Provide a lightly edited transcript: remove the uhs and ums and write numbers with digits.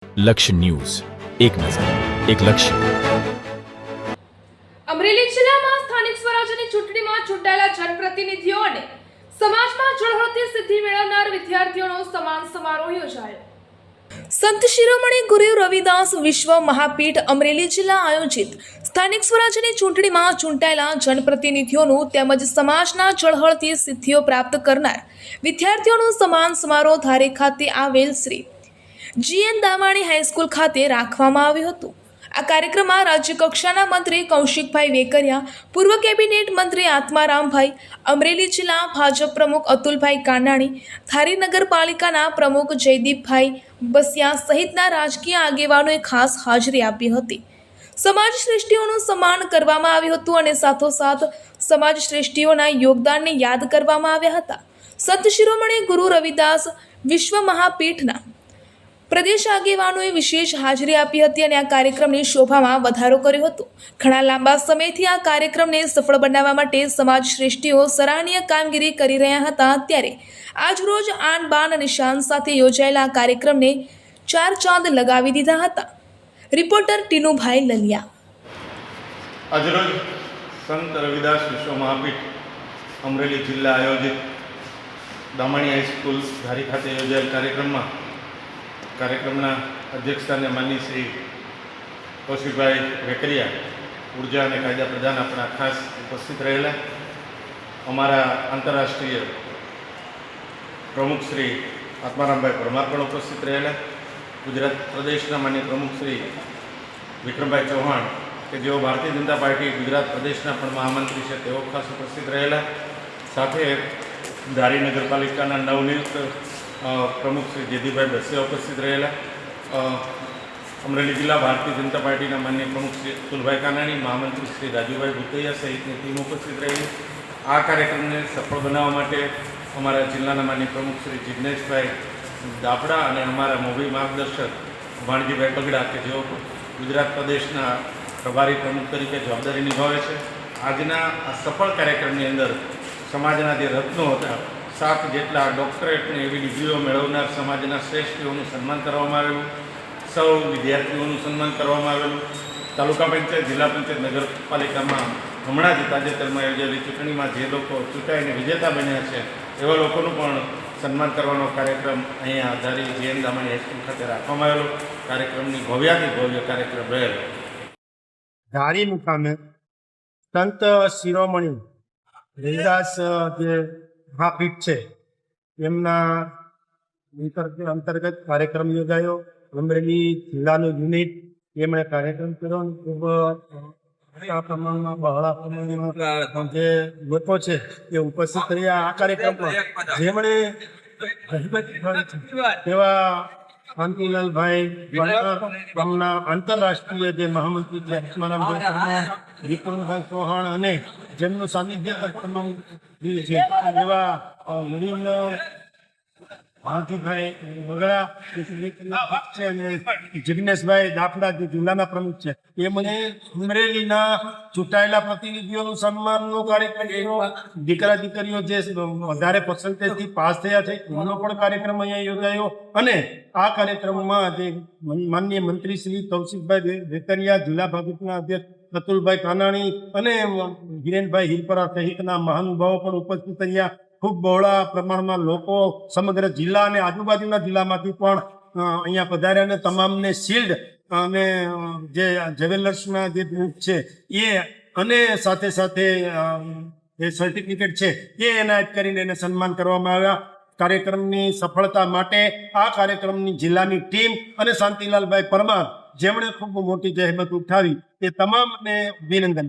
લક્ષ્ય ન્યૂઝ, એક નજર, એક લક્ષ્ય. અમરેલી જિલ્લામાં સ્થાનિક સ્વરાજ્યની ચૂંટણીમાં ચૂંટાયેલા જનપ્રતિનિધિઓ અને સમાજમાં ઝળહળતી સિદ્ધિ મેળવનાર વિદ્યાર્થીઓનો સન્માન સમારોહ યોજાયો. સંત શિરોમણી ગુરુ રવિદાસ વિશ્વ મહાપીઠ અમરેલી જિલ્લા આયોજિત સ્થાનિક સ્વરાજ્યની ચૂંટણીમાં ચૂંટાયેલા જનપ્રતિનિધિઓનું તેમજ સમાજના ઝળહળતી સિદ્ધિઓ પ્રાપ્ત કરનાર વિદ્યાર્થીઓનું સન્માન સમારોહ ધારી ખાતે આવેલ શ્રી GN દામાણી હાઈસ્કૂલ ખાતે રાખવામાં આવ્યું હતું. આ કાર્યક્રમમાં રાજ્ય કક્ષાના મંત્રી કૌશિકભાઈ વેકરિયા, પૂર્વ કેબિનેટ મંત્રી આત્મારામભાઈ, અમરેલી જિલ્લા ભાજપ પ્રમુખ અતુલભાઈ કાનાણી, થારી નગરપાલિકાના પ્રમુખ જયદીપભાઈ બસિયા સહિતના રાજકીય આગેવાનોએ ખાસ હાજરી આપી હતી. સમાજ શ્રેષ્ઠીઓનું સન્માન કરવામાં આવ્યું હતું અને સાથોસાથ સમાજ શ્રેષ્ઠીઓના યોગદાનને યાદ કરવામાં આવ્યા હતા. સંત શિરોમણી ગુરુ રવિદાસ વિશ્વ મહાપીઠના પ્રદેશ આગેવાનોએ વિશેષ હાજરી આપી હતી અને આ કાર્યક્રમની શોભામાં વધારો કર્યો હતો. ઘણા લાંબા સમયથી આ કાર્યક્રમને સફળ બનાવવા માટે સમાજ શ્રેષ્ઠીઓ સરાહનીય કામગીરી કરી રહ્યા હતા. ત્યારે આજરોજ આન બાન અને શાન સાથે યોજાયેલા આ કાર્યક્રમને ચાર ચાંદ લગાવી દીધા હતા. રિપોર્ટર ટીનુભાઈ લલિયા. આજરોજ સંત રવિદાસ વિશ્વ મહાપીઠ અમરેલી જિલ્લા આયોજિત દામાણી હાઈસ્કૂલ ધારી ખાતે યોજાયેલ કાર્યક્રમના અધ્યક્ષસ્થાને માનનીય શ્રી કૌશિકભાઈ વેકરિયા, ઉર્જા અને કાયદા પ્રધાન આપણા ખાસ ઉપસ્થિત રહેલા, અમારા આંતરરાષ્ટ્રીય પ્રમુખ શ્રી આત્મારામભાઈ પરમાર પણ ઉપસ્થિત રહેલા, ગુજરાત પ્રદેશના માનનીય પ્રમુખ શ્રી વિક્રમભાઈ ચૌહાણ કે જેઓ ભારતીય જનતા પાર્ટી ગુજરાત પ્રદેશના પણ મહામંત્રી છે, તેઓ ખાસ ઉપસ્થિત રહેલા. સાથે ધારી નગરપાલિકાના નવનિયુક્ત પ્રમુખ શ્રી જયદીપભાઈ બસિયા ઉપસ્થિત રહેલા, અમરેલી જિલ્લા ભારતીય જનતા પાર્ટીના માન્ય પ્રમુખ શ્રી અતુલભાઈ કાનાણી, મહામંત્રી શ્રી રાજુભાઈ ભૂતૈયા સહિતની ટીમ ઉપસ્થિત રહેલી. આ કાર્યક્રમને સફળ બનાવવા માટે અમારા જિલ્લાના માન્ય પ્રમુખ શ્રી જિજ્ઞેશભાઈ દાપડા અને અમારા મોભી માર્ગદર્શક ભાણજીભાઈ બગડા કે જેઓ ગુજરાત પ્રદેશના પ્રભારી પ્રમુખ તરીકે જવાબદારી નિભાવે છે. આજના આ સફળ કાર્યક્રમની અંદર સમાજના જે રત્નો હતા, 7 જેટલા ડૉક્ટરેટને એવી ડિગ્રીઓ મેળવનાર સમાજના શ્રેષ્ઠીઓનું સન્માન કરવામાં આવેલું, સૌ વિદ્યાર્થીઓનું સન્માન કરવામાં આવેલું. તાલુકા પંચાયત, જિલ્લા પંચાયત, નગરપાલિકામાં હમણાં જ તાજેતરમાં યોજાયેલી ચૂંટણીમાં જે લોકો ચૂંટાઈને વિજેતા બન્યા છે એવા લોકોનું પણ સન્માન કરવાનો કાર્યક્રમ અહીંયા ધારી GN દામાણી હાઈસ્કૂલ ખાતે રાખવામાં આવેલો. કાર્યક્રમની ભવ્યાથી ભવ્ય કાર્યક્રમ રહેલો. ધારી મુકામે સંત શિરોમણી રવિદાસ જે મહાપીઠ છે એમના અંતર્ગત કાર્યક્રમ યોજાયો. અમરેલી જિલ્લાનું યુનિટ એમણે કાર્યક્રમ કર્યો. ખૂબ મોટા પ્રમાણમાં બહોળા પ્રમાણમાં જે લોકો છે એ ઉપસ્થિત રહ્યા. આ કાર્યક્રમમાં જેમણે એવા શાંતિલાલભાઈ ગામના આંતરરાષ્ટ્રીય જે મહામંત્રી છે વિક્રમભાઈ ચૌહાણ અને જેમનું સાનિધ્ય તમામ છે એવા ભાણજીભાઈ બગડા છે અને જિજ્ઞેશભાઈ દાફડા જે જિલ્લાના પ્રમુખ છે એ મને અમરેલીના ચૂંટાયેલા પ્રતિનિધિઓનું સન્માનનો કાર્યક્રમ કર્યો. દીકરા દીકરીઓ જે વધારે પર્સન્ટેજથી પાસ થયા છે એનો પણ કાર્યક્રમ અહીંયા યોજાયો. અને આ કાર્યક્રમમાં જે માનનીય મંત્રી શ્રી કૌશિકભાઈ વેકરિયા, જિલ્લા ભાજપના અધ્યક્ષ અતુલભાઈ કાનાણી અને હિરેનભાઈ હિરપરા સહિતના મહાનુભાવો પણ ઉપસ્થિત રહ્યા. ખૂબ બહોળા પ્રમાણમાં લોકો સમગ્ર જિલ્લા અને આજુબાજુના જિલ્લામાંથી પણ અહીંયા પધાર્યા અને તમામને શિલ્ડ અને જે જ્વેલર્સના જે ગ્રુપ છે એ અને સાથે સાથે જે સર્ટિફિકેટ છે એ એનાયત કરીને એને સન્માન કરવામાં આવ્યા. કાર્યક્રમની સફળતા માટે આ કાર્યક્રમની જિલ્લાની ટીમ અને શાંતિલાલભાઈ પરમાર જેમણે ખૂબ મોટી જહેમત ઉઠાવી એ તમામને અભિનંદન.